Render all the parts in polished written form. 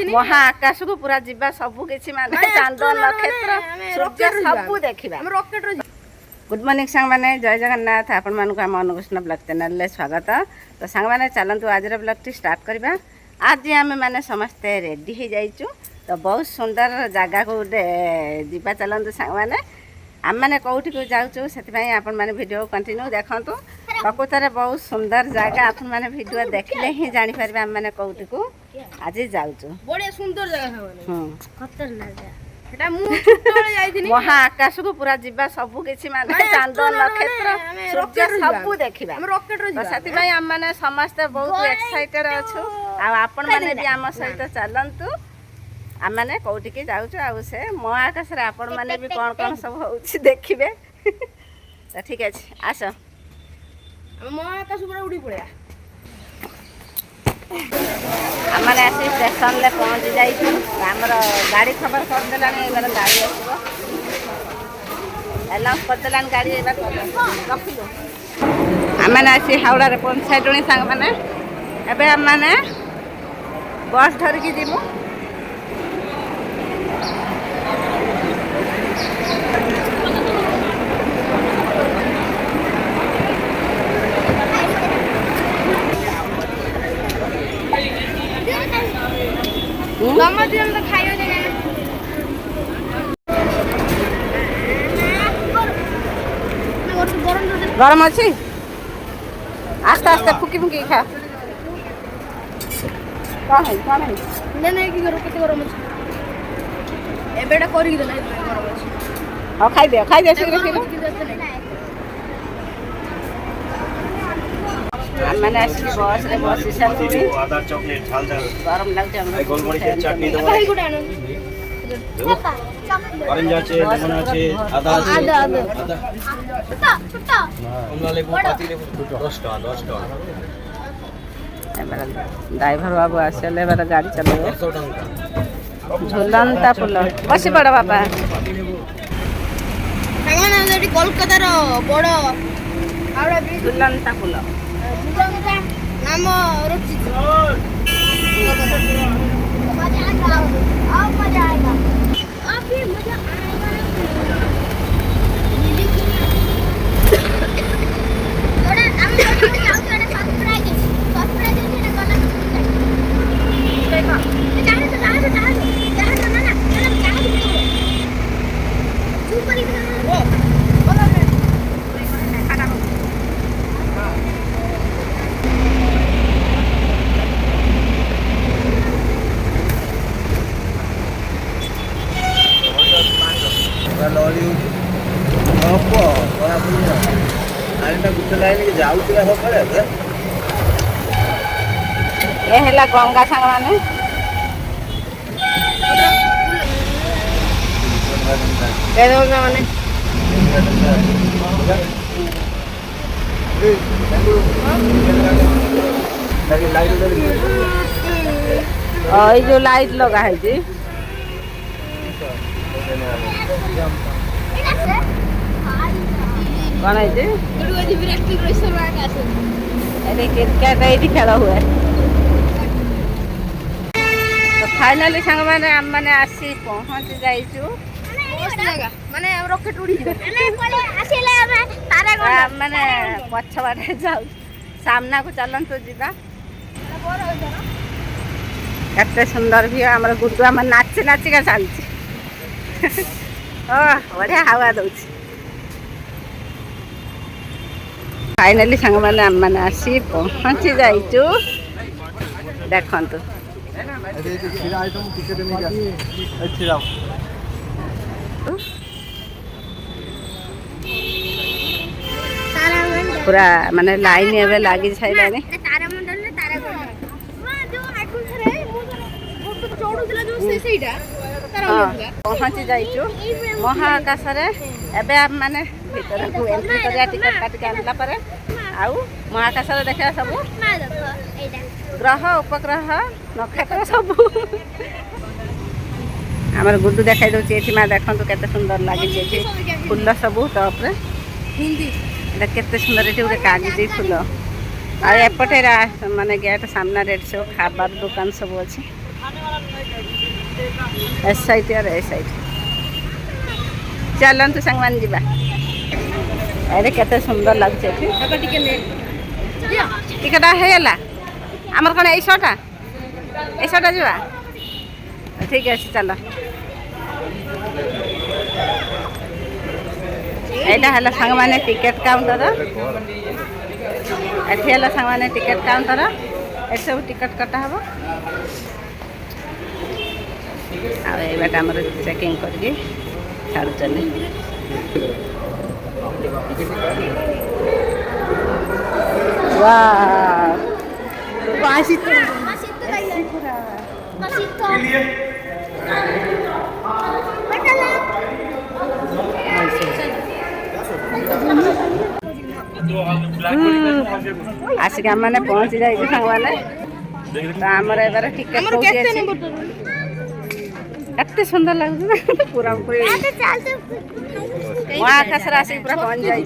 महाकाश को पूरा जीवा सब किछि माने चांद नक्षत्र सूर्य सब देखिबा गुड मॉर्निंग सांग माने जय जगन्नाथ आपण मान को हम अनुकृष्ण ब्लॉग चैनल ले स्वागत। तो सांग माने चलंतु आज ब्लॉग टी स्टार्ट करबा। आज आम मैंने समस्ते रेडी हो जाइचु। तो बहुत सुंदर जगह को जीवा चलंतु सांग माने आम मैंने कौटी को जाऊँ से आपण मैंने वीडियो कंटिन्यू देखु। प्रकृत में बहुत सुंदर जगह आपण मैंने वीडियो देखले ही जानी पारे आम मैंने कौटी को आज जाऊँ। बड़े सुंदर जगह महाकाश को पूरा जीवा सब किछि माने चांद नक्षत्र सूर्य सब देखिबा से आम मैंने समस्ते बहुत एक्साइटेड अच्छु। आपण मैंने भी आम सहित चलंतु आम मैंने कौटी की जाऊँ आ से महाकाश आपण मैंने भी कौन कौन सब होछि देखिबे। तो ठीक अच्छे आस महाकाश उड़ी पड़ा आमने आसी स्टेशन ले पहुँची जाइए। आमर गाड़ी खबर करदेला एबार गाड़ी आसो एनाउंस करदेला गाड़ी रखिलु। आमने आसी हावड़ा रे पहुँचाइलुणी सांग मैंने एबे आम मैंने बस धरिकी जीवु। गरम अच्छी आस्ते आस्ते फुकी फुकी खा कौन है कि गरम अच्छे एबेटा करी देला गरम अच्छे हां खाई दे शीघ्र मैंने बस रे बस से आधा चॉकलेट ढाल दे गरम लग जाए गोल गोल के चटनी दो ऑरेंज আছে লেমন আছে আদা ছোট কমলা লেবু পাতি লেবু 10 টাকা এবারে ড্রাইভার বাবু আসলে এবারে গাড়ি চালাবে 100 টাকা ঝুলন্তা ফুল বসি পড় বাবা সামনে এটি কলকাতার বড় হাওড়া ব্রিজ ঝুলন্তা ফুল নাম রচিত मजा आएगा अभी मजा आएगा थोड़ा हम जाओ थोड़ा सब्सक्राइब ने करना देखो चाहे ना सुपर वो लॉरी अप्पो बड़ा पुलिया आइना गुट लाइन के जाऊ तुला हो पड़े ये हैला गंगा सांग माने दे दो ना माने ये जो लाइट लगा है जी कौन है जी क्रिकेट ये खेल हुए। तो फाइनाली सांग मैंने आम मैंने आसी पहुँच जाइचु माने रॉकेट उड़ी मैंने पछवाड़े जाऊ सामना को चलतु जीवा केते सुंदर भी आम गुड्डू आम नाची नाचिका चलती बढ़िया हवा दौर फाइनाली सांग मैंने आम मैंने आसी पहुँची जाइचु। देखंतु पूरा माने लाइन एवं लगी सारे पहुँची जाइचु महाकाश एबे आम माने भीतर को एंट्री करिया टिकट काटिक आनला परे आउ महाकाश देखा सब ग्रह उपग्रह नक्षत्र सब आमर गुड्डू देखाई दौर ये माँ देखो केते सुंदर लगे फुल सब टप केते सुंदर ये गोटे कागजी फुल आएपटे माने गेट सामने रेड सब खाबार दुकान सब अच्छे एस साइड और ए साइड चलतु सांग मान जा अरे केते सुंदर लगे टिकेट है आमर कौन ऐसा जा ठीक है चल यहाँ है सांग मैंने टिकेट काउंटर एटी है सांग मैंने टिकेट काउंटर ये सब टिकेट कटा हम आट आम चेकिंग करके छाड़ुचल आसिक आम मैंने पहुँची जाइए सांग मैंने तो आमर एबार टिकेट एत सुंदर लगे पूरा पूरी वहाँ आकाश आसिक पूरा पहुँच जाइए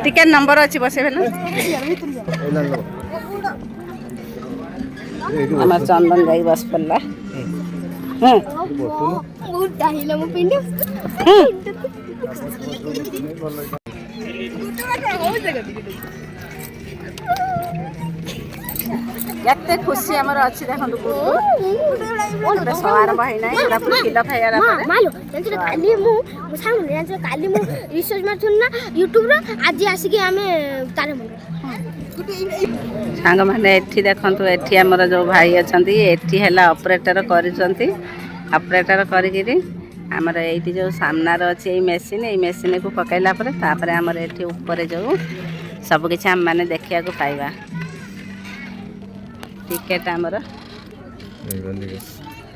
टिकेट नंबर अच्छी बसे आम चंदन जाई बस पड़ा केते खुशी आमर अच्छी देखो सवार बही ना किलो खाइबार काली मु रिसर्च मारथुन ना यूट्यूब रो आज आसिक आमे तारे मन सांग मैंने एठी देखंतु एठी हमर जो भाई अछंती एठी हैला ऑपरेटर करिसंती ऑपरेटर करिगिरी आमर एठी जो सामना रो अछि ए मशीन को पकैला परे तापरे हमर एठी ऊपर जो सब किछ हम माने देखिया को पाइबा टिकेट आमर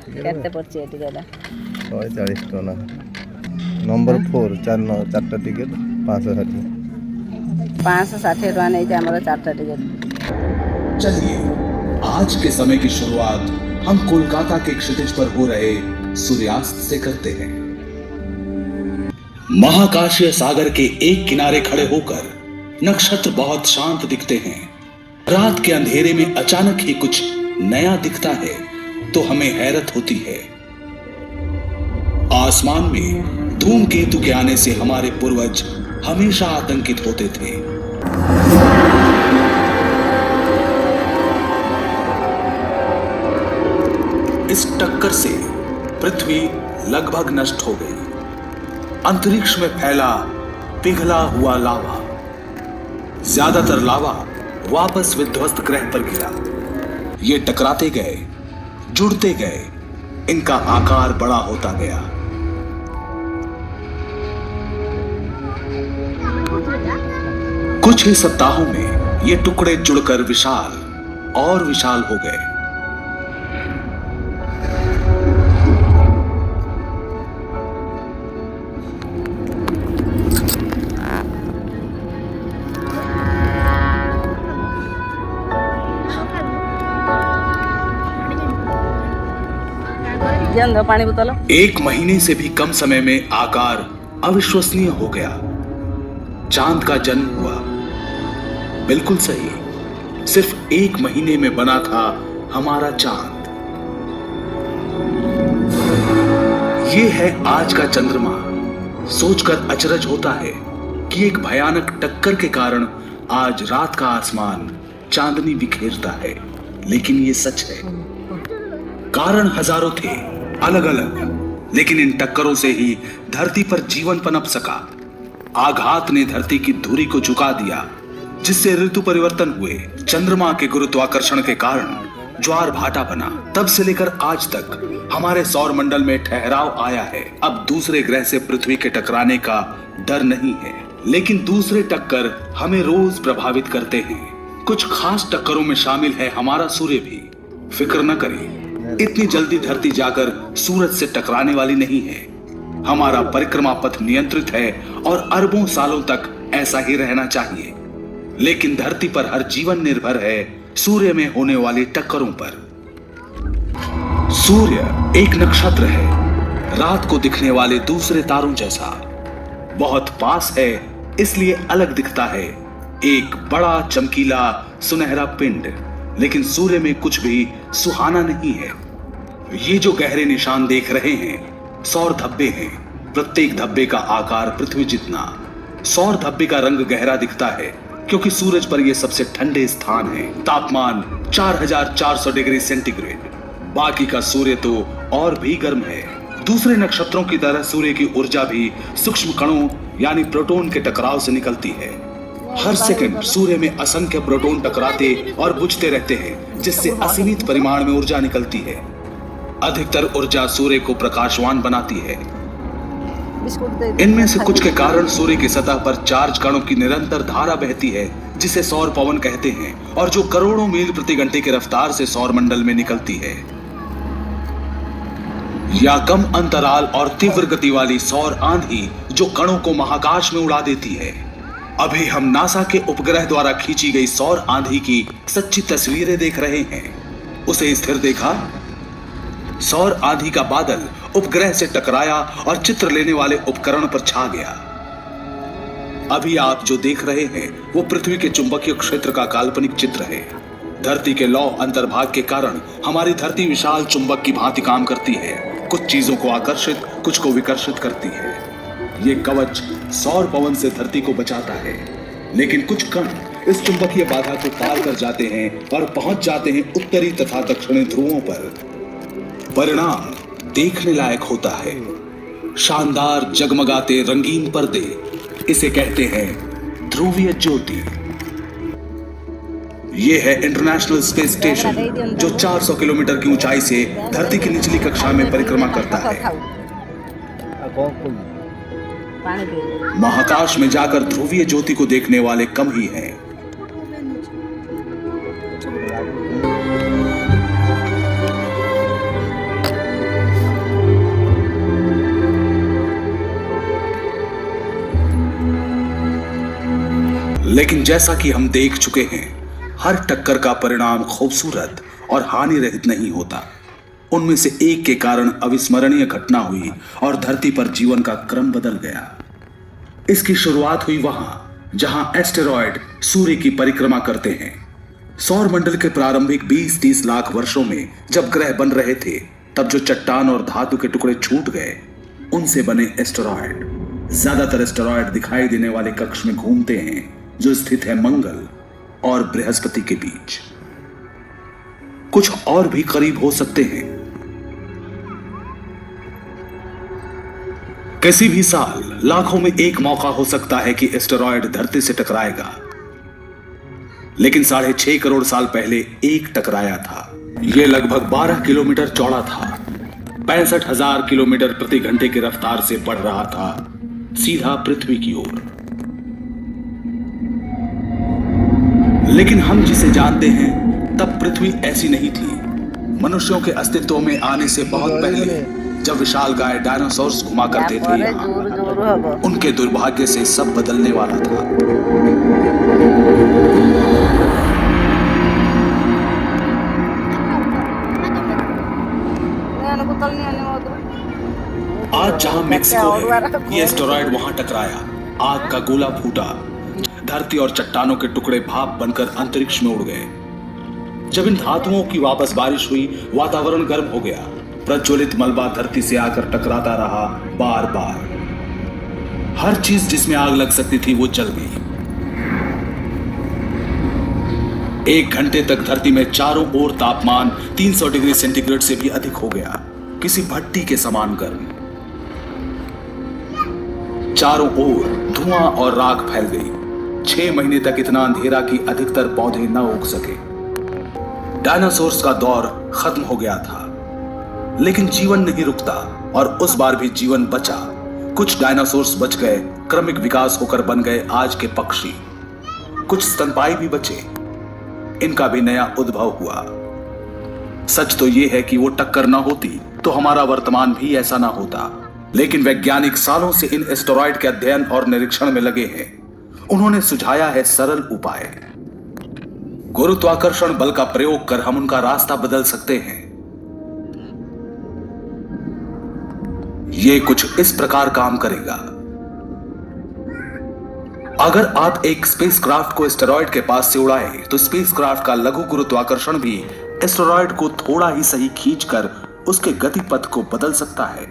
केते पड़छि एठी गला 140 टका नंबर 4 चारटा टिकेट 560 टका नहीं आमर 4टा टिकेट। चलिए आज के समय की शुरुआत हम कोलकाता के क्षितिज पर हो रहे सूर्यास्त से करते हैं। महाकाशीय सागर के एक किनारे खड़े होकर नक्षत्र बहुत शांत दिखते हैं। रात के अंधेरे में अचानक ही कुछ नया दिखता है तो हमें हैरत होती है। आसमान में धूमकेतु के आने से हमारे पूर्वज हमेशा आतंकित होते थे। इस टक्कर से पृथ्वी लगभग नष्ट हो गई। अंतरिक्ष में फैला पिघला हुआ लावा, ज्यादातर लावा वापस विध्वस्त ग्रह पर गिरा। ये टकराते गए, जुड़ते गए, इनका आकार बड़ा होता गया। कुछ ही सप्ताहों में ये टुकड़े जुड़कर विशाल और विशाल हो गए। पानी बोतल 1 महीने से भी कम समय में आकार अविश्वसनीय हो गया। चांद का जन्म हुआ। बिल्कुल सही, सिर्फ 1 महीने में बना था हमारा चांद। ये है आज का चंद्रमा। सोचकर अचरज होता है कि एक भयानक टक्कर के कारण आज रात का आसमान चांदनी बिखेरता है, लेकिन ये सच है। कारण हजारों थे, अलग अलग, लेकिन इन टक्करों से ही धरती पर जीवन पनप सका। आघात ने धरती की धुरी को झुका दिया, जिससे ऋतु परिवर्तन हुए। चंद्रमा के गुरुत्वाकर्षण के कारण ज्वार भाटा बना। तब से लेकर आज तक हमारे सौर मंडल में ठहराव आया है। अब दूसरे ग्रह से पृथ्वी के टकराने का डर नहीं है, लेकिन दूसरे टक्कर हमें रोज प्रभावित करते हैं। कुछ खास टक्करों में शामिल है हमारा सूर्य भी। फिक्र न करें, इतनी जल्दी धरती जाकर सूरज से टकराने वाली नहीं है। हमारा परिक्रमा पथ नियंत्रित है और अरबों सालों तक ऐसा ही रहना चाहिए। लेकिन धरती पर हर जीवन निर्भर है सूर्य में होने वाली टक्करों पर। सूर्य एक नक्षत्र है, रात को दिखने वाले दूसरे तारों जैसा। बहुत पास है, इसलिए अलग दिखता है, एक बड़ा चमकीला सुनहरा पिंड, लेकिन सूर्य में कुछ भी सुहाना नहीं है। ये जो गहरे निशान देख रहे हैं सौर धब्बे हैं। प्रत्येक धब्बे का आकार पृथ्वी जितना। सौर धब्बे का रंग गहरा दिखता है क्योंकि सूरज पर यह सबसे ठंडे स्थान है। तापमान 4400 डिग्री सेंटीग्रेड। बाकी का सूर्य तो और भी गर्म है। दूसरे नक्षत्रों की तरह सूर्य की ऊर्जा भी सूक्ष्म कणों यानी प्रोटॉन के टकराव से निकलती है। हर सेकंड सूर्य में असंख्य प्रोटॉन टकराते और बुझते रहते हैं, जिससे असीमित परिमाण में ऊर्जा निकलती है। अधिकतर ऊर्जा सूर्य को प्रकाशवान बनाती है। इनमें से कुछ के कारण सूर्य की सतह पर चार्ज कणों की निरंतर धारा बहती है, जिसे सौर पवन कहते हैं, और जो करोड़ों मील प्रति घंटे की रफ्तार से सौर मंडल में निकलती है। या कम अंतराल और तीव्र गति वाली सौर आंधी जो कणों को महाकाश में उड़ा देती है। अभी हम नासा के उपग्रह द्वारा खींची गई सौर आंधी की सच्ची तस्वीरें देख रहे हैं। उसे स्थिर देखा। सौर आंधी का बादल उपग्रह से टकराया और चित्र लेने वाले उपकरण पर छा गया। अभी आप जो देख रहे हैं वो पृथ्वी के चुंबकीय क्षेत्र का काल्पनिक चित्र है। धरती के लौ अंतर्भाग के कारण हमारी धरती विशाल चुंबक की भांति काम करती है। कुछ चीजों को आकर्षित, कुछ को विकर्षित करती है। ये कवच सौर पवन से धरती को बचाता है, लेकिन कुछ कण इस चुंबकीय बाधा को पार कर जाते हैं और पहुंच जाते हैं उत्तरी तथा दक्षिणी ध्रुवों पर। परिणाम देखने लायक होता है। शानदार जगमगाते रंगीन पर्दे, इसे कहते हैं ध्रुवीय ज्योति। ये है इंटरनेशनल स्पेस स्टेशन जो 400 किलोमीटर की ऊंचाई से धरती की निचली कक्षा में परिक्रमा करता है। महाकाश में जाकर ध्रुवीय ज्योति को देखने वाले कम ही हैं। लेकिन जैसा कि हम देख चुके हैं, हर टक्कर का परिणाम खूबसूरत और हानि रहित नहीं होता। उनमें से एक के कारण अविस्मरणीय घटना हुई और धरती पर जीवन का क्रम बदल गया। इसकी शुरुआत हुई वहां जहां एस्टेरॉयड सूर्य की परिक्रमा करते हैं। सौर मंडल के प्रारंभिक 20-30 लाख वर्षों में जब ग्रह बन रहे थे, तब जो चट्टान और धातु के टुकड़े छूट गए, उनसे बने एस्टेरॉयड। ज्यादातर एस्टेरॉयड दिखाई देने वाले कक्ष में घूमते हैं जो स्थित है मंगल और बृहस्पति के बीच। कुछ और भी करीब हो सकते हैं। किसी भी साल लाखों में एक मौका हो सकता है कि एस्टेरॉयड धरती से टकराएगा, लेकिन 6.5 करोड़ साल पहले एक टकराया था। यह लगभग 12 किलोमीटर चौड़ा था, 65,000 किलोमीटर प्रति घंटे की रफ्तार से बढ़ रहा था सीधा पृथ्वी की ओर। लेकिन हम जिसे जानते हैं तब पृथ्वी ऐसी नहीं थी। मनुष्यों के अस्तित्व में आने से बहुत पहले, जब विशालकाय डायनासोर्स घुमा करते थे यहाँ, उनके दुर्भाग्य से सब बदलने वाला था। आज जहां मेक्सिको है, ये एस्टेरॉयड वहां टकराया। आग का गोला फूटा। धरती और चट्टानों के टुकड़े भाप बनकर अंतरिक्ष में उड़ गए। जब इन धातुओं की वापस बारिश हुई, वातावरण गर्म हो गया। प्रज्वलित मलबा धरती से आकर टकराता रहा बार बार। हर चीज जिसमें आग लग सकती थी वो जल गई। 1 घंटे तक धरती में चारों ओर तापमान 300 डिग्री सेंटीग्रेड से भी अधिक हो गया, किसी भट्टी के समान गर्म। चारों ओर धुआं और राख फैल गई। 6 महीने तक इतना अंधेरा कि अधिकतर पौधे न उग सके। डायनासोर्स का दौर खत्म हो गया था, लेकिन जीवन नहीं रुकता और उस बार भी जीवन बचा। कुछ डायनासोर्स बच गए, क्रमिक विकास होकर बन गए आज के पक्षी। कुछ स्तनपायी भी बचे, इनका भी नया उद्भव हुआ। सच तो यह है कि वो टक्कर ना होती तो हमारा वर्तमान भी ऐसा ना होता। लेकिन वैज्ञानिक सालों से इन एस्टेरॉयड के अध्ययन और निरीक्षण में लगे हैं। उन्होंने सुझाया है सरल उपाय। गुरुत्वाकर्षण बल का प्रयोग कर हम उनका रास्ता बदल सकते हैं। यह कुछ इस प्रकार काम करेगा। अगर आप एक स्पेसक्राफ्ट को एस्टेरॉयड के पास से उड़ाएं तो स्पेसक्राफ्ट का लघु गुरुत्वाकर्षण भी एस्टेरॉयड को थोड़ा ही सही खींचकर उसके गति पथ को बदल सकता है।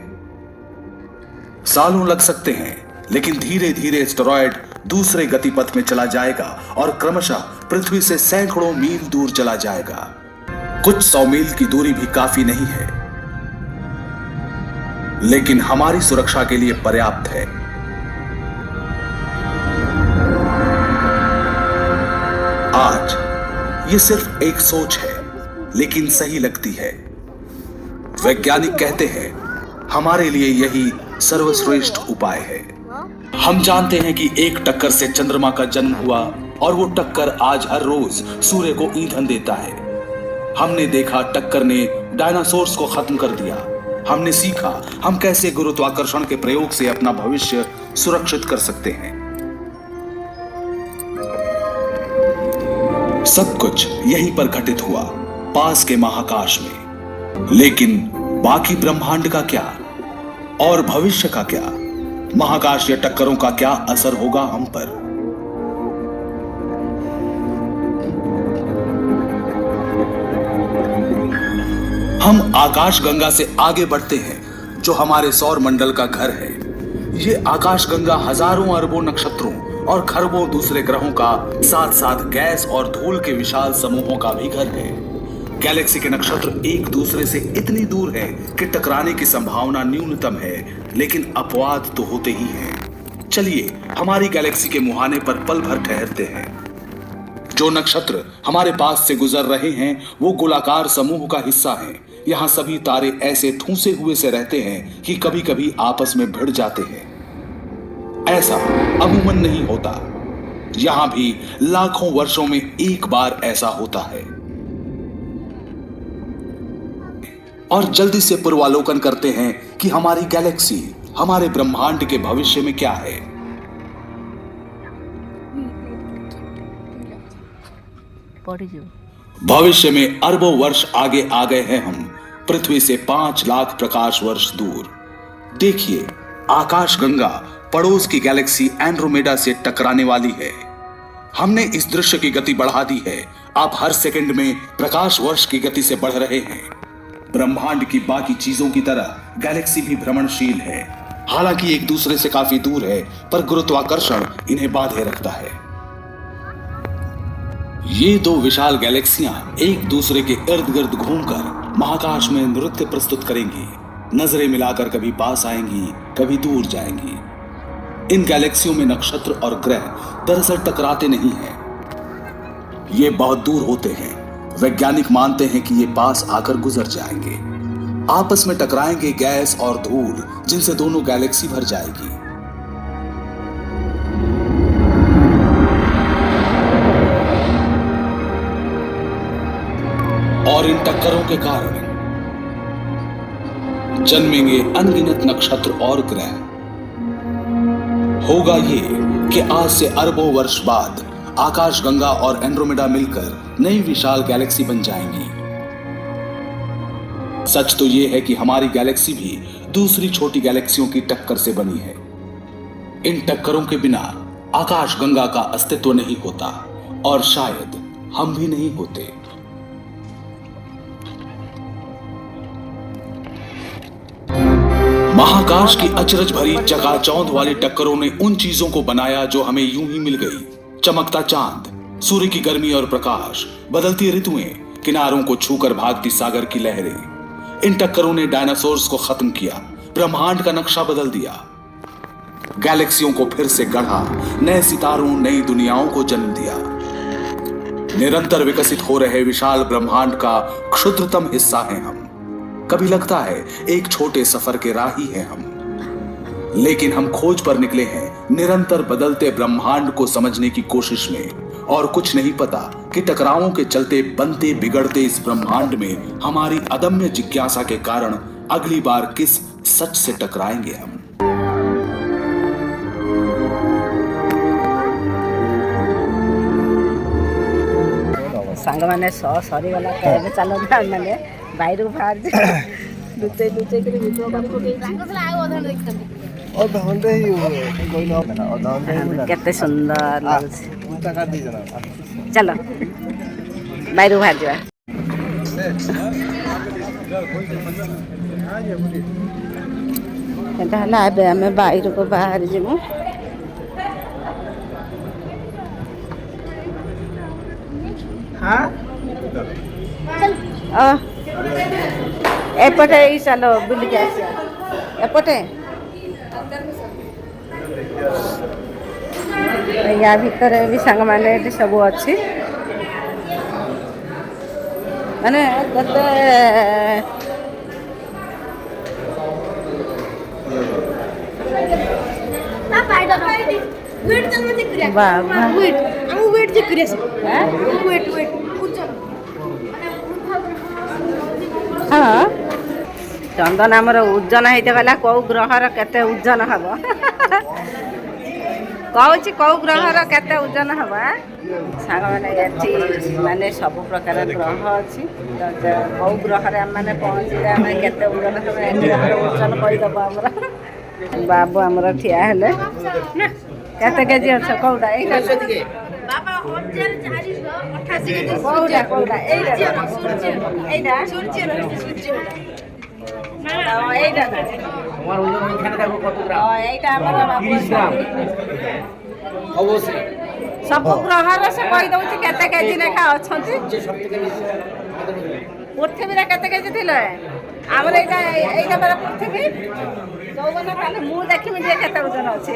सालों लग सकते हैं, लेकिन धीरे धीरे एस्टेरॉयड दूसरे गति पथ में चला जाएगा और क्रमशः पृथ्वी से सैकड़ों मील दूर चला जाएगा। कुछ 100 मील की दूरी भी काफी नहीं है, लेकिन हमारी सुरक्षा के लिए पर्याप्त है। आज ये सिर्फ एक सोच है, लेकिन सही लगती है। वैज्ञानिक कहते हैं हमारे लिए यही सर्वश्रेष्ठ उपाय है। हम जानते हैं कि एक टक्कर से चंद्रमा का जन्म हुआ और वो टक्कर आज हर रोज सूर्य को ईंधन देता है। हमने देखा टक्कर ने डायनासोर्स को खत्म कर दिया। हमने सीखा हम कैसे गुरुत्वाकर्षण के प्रयोग से अपना भविष्य सुरक्षित कर सकते हैं। सब कुछ यहीं पर घटित हुआ, पास के महाकाश में। लेकिन बाकी ब्रह्मांड का क्या और भविष्य का क्या? महाकाशीय टक्करों का क्या असर होगा हम पर? हम आकाशगंगा से आगे बढ़ते हैं, जो हमारे सौर मंडल का घर है। ये आकाशगंगा हजारों अरबों नक्षत्रों और खरबों दूसरे ग्रहों का साथ साथ गैस और धूल के विशाल समूहों का भी घर है। गैलेक्सी के नक्षत्र एक दूसरे से इतनी दूर है कि टकराने की संभावना न्यूनतम है, लेकिन अपवाद तो होते ही हैं। चलिए हमारी गैलेक्सी के मुहाने पर पल भर ठहरते हैं। जो नक्षत्र हमारे पास से गुजर रहे हैं वो गोलाकार समूह का हिस्सा हैं। यहाँ सभी तारे ऐसे ठूंसे हुए से रहते हैं कि कभी कभी आपस में भिड़ जाते हैं। ऐसा अमूमन नहीं होता। यहाँ भी लाखों वर्षों में एक बार ऐसा होता है। और जल्दी से पूर्वालोकन करते हैं कि हमारी गैलेक्सी, हमारे ब्रह्मांड के भविष्य में क्या है। भविष्य में अरबों वर्ष आगे आ गए हैं हम, पृथ्वी से 5 लाख प्रकाश वर्ष दूर। देखिए आकाशगंगा पड़ोस की गैलेक्सी एंड्रोमेडा से टकराने वाली है। हमने इस दृश्य की गति बढ़ा दी है। आप हर सेकंड में प्रकाश वर्ष की गति से बढ़ रहे हैं। ब्रह्मांड की बाकी चीजों की तरह गैलेक्सी भी भ्रमणशील है। हालांकि एक दूसरे से काफी दूर है, पर गुरुत्वाकर्षण इन्हें बांधे रखता है। ये दो विशाल गैलेक्सियां एक दूसरे के इर्द गिर्द घूमकर महाकाश में नृत्य प्रस्तुत करेंगी। नजरें मिलाकर कभी पास आएंगी, कभी दूर जाएंगी। इन गैलेक्सियों में नक्षत्र और ग्रह दरअसल टकराते नहीं हैं, ये बहुत दूर होते हैं। वैज्ञानिक मानते हैं कि ये पास आकर गुजर जाएंगे, आपस में टकराएंगे गैस और धूल, जिनसे दोनों गैलेक्सी भर जाएगी। और इन टक्करों के कारण जन्मेंगे अनगिनत नक्षत्र और ग्रह। होगा ये कि आज से अरबों वर्ष बाद आकाशगंगा और एंड्रोमेडा मिलकर नई विशाल गैलेक्सी बन जाएंगी। सच तो यह है कि हमारी गैलेक्सी भी दूसरी छोटी गैलेक्सियों की टक्कर से बनी है। इन टक्करों के बिना आकाशगंगा का अस्तित्व नहीं होता और शायद हम भी नहीं होते। महाकाश की अचरज भरी चकाचौंध वाली टक्करों ने उन चीजों को बनाया जो हमें यूं ही मिल गई। चमकता चांद, सूर्य की गर्मी और प्रकाश, बदलती ऋतुएं, किनारों को छूकर भागती सागर की लहरें। इन टक्करों ने डायनासोर्स को खत्म किया, ब्रह्मांड का नक्शा बदल दिया, गैलेक्सियों को फिर से गढ़ा, नए सितारों, नई दुनियाओं को जन्म दिया। निरंतर विकसित हो रहे विशाल ब्रह्मांड का क्षुद्रतम हिस्सा हैं हम। कभी लगता है एक छोटे सफर के राही हैं हम, लेकिन हम खोज पर निकले हैं निरंतर बदलते ब्रह्मांड को समझने की कोशिश में। और कुछ नहीं पता कि टकरावों के चलते बनते बिगड़ते इस ब्रह्मांड में हमारी अदम्य जिज्ञासा के कारण अगली बार किस सच से टकराएंगे हम। सांग मैंने सरी गला कहले चलो मैंने बाहर बाहर लुचे लुचे कर वीडियो कर ଅଧଘଣ୍ଟେ ହିଁ ହୁଏ କହିଲେ ଅଧଘଣ୍ଟେ ହିଁ ହୁଏ କେତେ ସୁନ୍ଦର ଲାଗୁଛି। ପୁସ୍ତା କାଟି ଦେଇଛ ନା ଚାଲ ବାଇରୁ ବାହାରିଯିବା। ଏଟା ହେଲା ଏବେ ଆମେ ବାଇରକୁ ବାହାରି ଯିବୁ। ଏପଟେ ଏଇ ଚାଲ ବୁଲିକି ଆସିବା ଏପଟେ। ୟା ଭିତରେ ବି ସାଙ୍ଗମାନେ ଏଠି ସବୁ ଅଛି ମାନେ କେତେ ହଁ ଚନ୍ଦନ ଆମର ଓଜନ ହେଇତେ ଗଲା କୋଉ ଗ୍ରହର କେତେ ଓଜନ ହବ କହୁଛି କୋଉ ଗ୍ରହର କେତେ ଓଜନ ହବ। ସାଙ୍ଗମାନେ ଏଠି ମାନେ ସବୁ ପ୍ରକାର ଗ୍ରହ ଅଛି କୋଉ ଗ୍ରହରେ ଆମେ ପହଞ୍ଚିଲେ ଆମେ କେତେ ଓଜନ ହବ ଏଠି ଆମର ଓଜନ କହିଦେବ ଆମର। ବାବୁ ଆମର ଠିଆ ହେଲେ କେତେ କେଜି ଅଛ କୋଉଟା ଏଇଟା କୋଉଟା କୋଉଟା ଏଇଟା ଏଇଟା ଏଇଟା ଆମର ସବୁ ଗ୍ରହର ସେ କହିଦଉଛି କେତେ କେଜି ଲେଖା ଅଛନ୍ତି। ପୃଥିବୀରେ କେତେ କେଜି ଥିଲେ ଆମର ଏଇଟା ଏଇଟା ପରା ପୃଥିବୀ ଯୌବନ ତାହେଲେ ମୁଁ ଦେଖିବି ଟିକେ କେତେ ଓଜନ ଅଛି।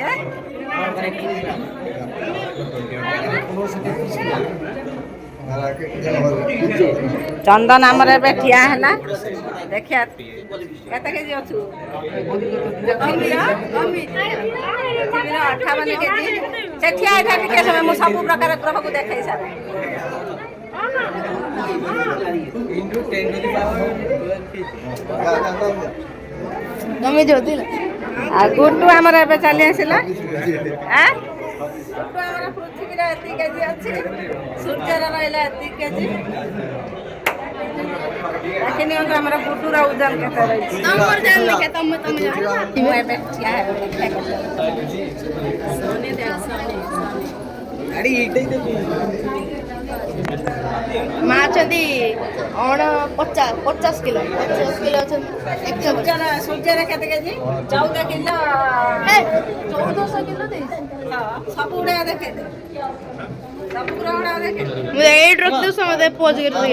ଚନ୍ଦନ ଆମର ଏବେ ଠିଆ ହେଲା ଦେଖିଆ କେତେ କେଜି ଅଛୁ। 58 କେଜି। ସେ ଠିଆ ହେଇଥା ଟିକେ ସମୟ ମୁଁ ସବୁ ପ୍ରକାର ଗ୍ରହକୁ ଦେଖେଇ ସାରେ। ତମେ ଯଦି ଗୁଡୁ ଆମର ଏବେ ଚାଲି ଆସିଲା। ଗୁଡୁ ଆମର ପୃଥିବୀର ଏତିକି କେଜି ଅଛି ସୂର୍ଯ୍ୟର ରହିଲା ଏତିକି କେଜି। ଦେଖି ନିଅନ୍ତୁ ଆମର ଗୁଡୁର ଓଜନ କେତେ ରହିଛି। ମୁଁ ଏବେ ଠିଆ ମା ଅଛନ୍ତି 50 କିଲୋ ଅଛନ୍ତି। ସୂର୍ଯ୍ୟର କେତେ କେଜି 14 କିଲୋ 1400 କିଲୋ ଦେଇଛି। ସବୁ ଗୁଡା ଦେଖେ ସବୁ ଗ୍ରହ ଗୁଡା ଦେଖେ ମୁଁ ଏଇଠି ରଖିଦେବୁ ସମସ୍ତେ ପୋଜ କରି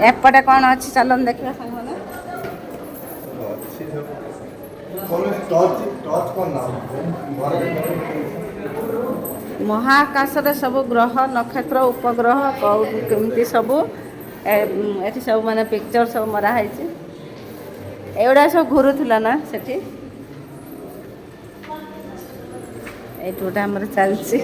ଏପଟେ କ'ଣ ଅଛି ଚାଲନ୍ତୁ ଦେଖିବା ସାଙ୍ଗମାନେ। ମହାକାଶରେ ସବୁ ଗ୍ରହ ନକ୍ଷତ୍ର ଉପଗ୍ରହ କେମିତି ସବୁ ଏଠି ସବୁ ମାନେ ପିକ୍ଚର ସବୁ ମରା ହେଇଛି। ଏଗୁଡ଼ା ସବୁ ଘୁରୁଥିଲା ନା ସେଠି। ଏଇଠି ଗୋଟେ ଆମର ଚାଲିଛି।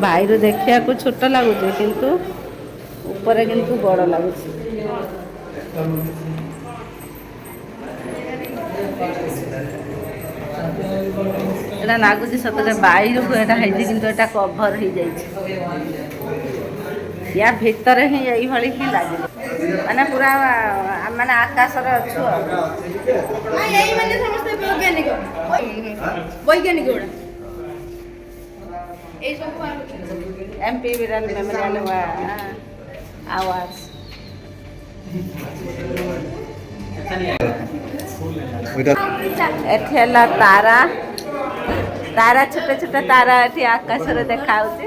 ବାଇରୁ ଦେଖିବାକୁ ଛୋଟ ଲାଗୁଛି କିନ୍ତୁ ଉପରେ କିନ୍ତୁ ବଡ଼ ଲାଗୁଛି। ଏଇଟା ଲାଗୁଛି ସତରେ ବାୟୁକୁ ଏଇଟା ହେଇଛି କିନ୍ତୁ ଏଇଟା କଭର ହେଇଯାଇଛି। ୟା ଭିତରେ ହିଁ ଏଇଭଳି ହିଁ ଲାଗିବ ମାନେ ପୁରା ମାନେ ଆକାଶରେ ଅଛୁ ଆଉ। ଏଇମାନେ ସମସ୍ତେ ବୈଜ୍ଞାନିକ ଗୁଡ଼ା ଏଇ ସବୁ MP ବିରାନ ମେମୋରିଆଲ ଆୱାର୍ଡସ୍। ଏଠି ହେଲା ତାରା ତାରା ଛୋଟ ଛୋଟ ତାରା ଏଠି ଆକାଶରେ ଦେଖାଯାଉଛି।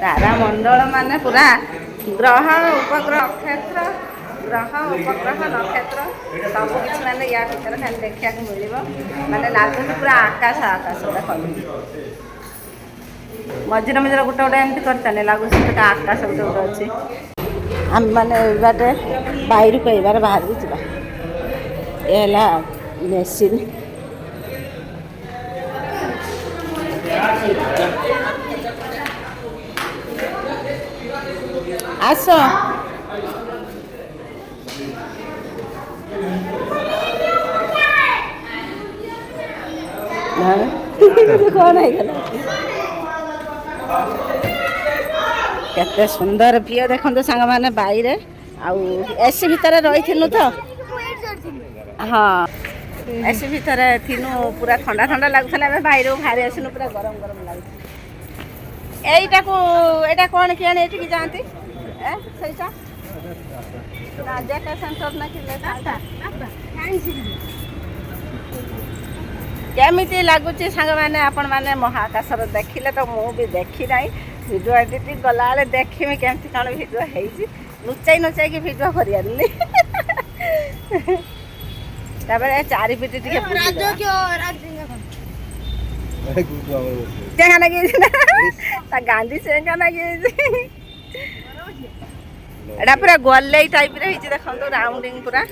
ତାରା ମଣ୍ଡଳ ମାନେ ପୁରା ଗ୍ରହ ଉପଗ୍ରହ ନକ୍ଷତ୍ର ଗ୍ରହ ଉପଗ୍ରହ ନକ୍ଷତ୍ର ସବୁ କିଛି ମାନେ ୟା ଭିତରେ ଖାଲି ଦେଖିବାକୁ ମିଳିବ। ମାନେ ଲାଗୁଛି ପୁରା ଆକାଶ ଆକାଶ ଦେଖନ୍ତୁ। ମଝିରେ ମଝିରେ ଗୋଟେ ଗୋଟେ ଏମିତି କରିଥାନ୍ତି ଲାଗୁଛି ସେଟା ଆକାଶ ଗୋଟେ ଗୋଟେ ଅଛି। ଆମେ ମାନେ ଏଇବାଟେ ବାଇରୁ ଏଇବାରେ ବାହାରକୁ ଯିବା। ଏ ହେଲା ମେସିନ୍। ଆସ କ'ଣ ହେଇଗଲା କେତେ ସୁନ୍ଦର ଭିଉ ଦେଖନ୍ତୁ ସାଙ୍ଗମାନେ ବାଇରେ ଆଉ ଏସି ଭିତରେ ରହିଥିଲୁ ତ ହଁ ଏସି ଭିତରେ ଥିନୁ ପୁରା ଥଣ୍ଡା ଥଣ୍ଡା ଲାଗୁଥିଲା ଆମେ ବାଇରୁ ବାହାରି ଆସିନୁ ପୁରା ଗରମ ଗରମ ଲାଗୁଛି ଏଇଟା କ'ଣ କିଆଣି ଏଠିକି ଯାଆନ୍ତି ସେଇଟା କେମିତି ଲାଗୁଛି ସାଙ୍ଗମାନେ ଆପଣମାନେ ମହାକାଶର ଦେଖିଲେ ତ ମୁଁ ବି ଦେଖି ନାହିଁ ଭିଡ଼ିଓ ଏଡ଼ିଟିଂ ଗଲାବେଳେ ଦେଖିବି କେମିତି କ'ଣ ଭିଡ଼ିଓ ହେଇଛି ନୁଚାଇକି ଭିଡ଼ିଓ କରିଆରିଲି ତାପରେ ଚାରିପିଟି ଟିକେ ଚେଙ୍ଗା ଲାଗିଯାଇଛି ନା ତା ଗାନ୍ଧୀ ଚେଙ୍ଗା ଲାଗିଯାଇଛି ଏଇଟା ପୁରା ଗୋଲେଇ ଟାଇପ୍ର ହେଇଛି ଦେଖନ୍ତୁ ରାଉଣ୍ଡିଂ ପୁରା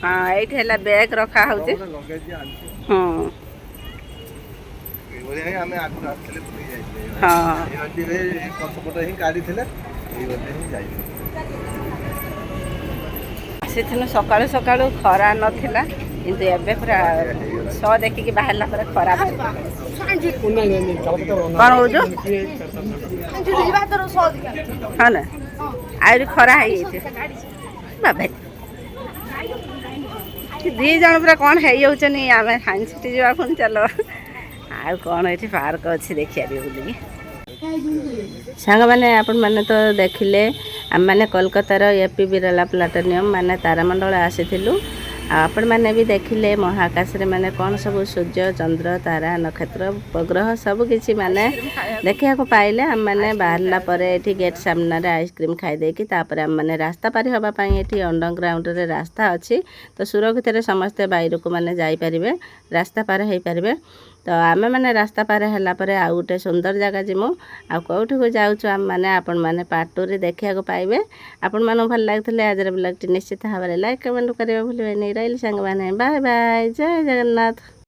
ହଁ ଏଇଠି ହେଲା ବ୍ୟାଗ୍ ରଖା ହେଉଛି ହଁ ଆସିଥିଲୁ ସକାଳୁ ସକାଳୁ ଖରା ନଥିଲା କିନ୍ତୁ ଏବେ ପୁରା ଶହ ଦେଖିକି ବାହାରିଲା ପରେ ଖରା କ'ଣ କହୁଛୁ ହଁ ନା ଆହୁରି ଖରା ହେଇଯାଇଛି ବାବା ଦୁଇ ଜଣ ପୁରା କ'ଣ ହେଇଯାଉଛନ୍ତି ଆମେ ସାଇନ୍ସ ସିଟି ଯିବା ପୁଣି ଚାଲ ଆଉ କ'ଣ ଏଠି ପାର୍କ ଅଛି ଦେଖିପାରିବେ ବୁଲିକି ସାଙ୍ଗମାନେ ଆପଣମାନେ ତ ଦେଖିଲେ ଆମମାନେ କୋଲକାତାର ଏପି ବିରଲା ପ୍ଲାନେଟୋରିୟମ୍ ମାନେ ତାରାମଣ୍ଡଳ ଆସିଥିଲୁ ଆଉ ଆପଣମାନେ ବି ଦେଖିଲେ ମହାକାଶରେ ମାନେ କ'ଣ ସବୁ ସୂର୍ଯ୍ୟ ଚନ୍ଦ୍ର ତାରା ନକ୍ଷତ୍ର ଉପଗ୍ରହ ସବୁକିଛି ମାନେ ଦେଖିବାକୁ ପାଇଲେ ଆମମାନେ ବାହାରିଲା ପରେ ଏଠି ଗେଟ୍ ସାମ୍ନାରେ ଆଇସ୍କ୍ରିମ୍ ଖାଇଦେଇକି ତାପରେ ଆମମାନେ ରାସ୍ତା ପାରି ହେବା ପାଇଁ ଏଠି ଅଣ୍ଡରଗ୍ରାଉଣ୍ଡରେ ରାସ୍ତା ଅଛି ତ ସୁରକ୍ଷିତରେ ସମସ୍ତେ ବାଇରକୁ ମାନେ ଯାଇପାରିବେ ରାସ୍ତା ପାର ହେଇପାରିବେ ତ ଆମେମାନେ ରାସ୍ତା ପାର ହେଲା ପରେ ଆଉ ଗୋଟେ ସୁନ୍ଦର ଜାଗା ଯିମୁ ଆଉ କେଉଁଠିକୁ ଯାଉଛୁ ଆମମାନେ ଆପଣମାନେ ପାର୍ଟ 2ରେ ଦେଖିବାକୁ ପାଇବେ ଆପଣମାନଙ୍କୁ ଭଲ ଲାଗୁଥିଲେ ଆଜିର ବ୍ଲଗ୍ଟି ନିଶ୍ଚିତ ଭାବରେ ଲାଇକ୍ କମେଣ୍ଟ କରିବା ଭୁଲିବେନି ରହିଲି ସାଙ୍ଗମାନେ ବାଏ ବାଏ ଜୟ ଜଗନ୍ନାଥ।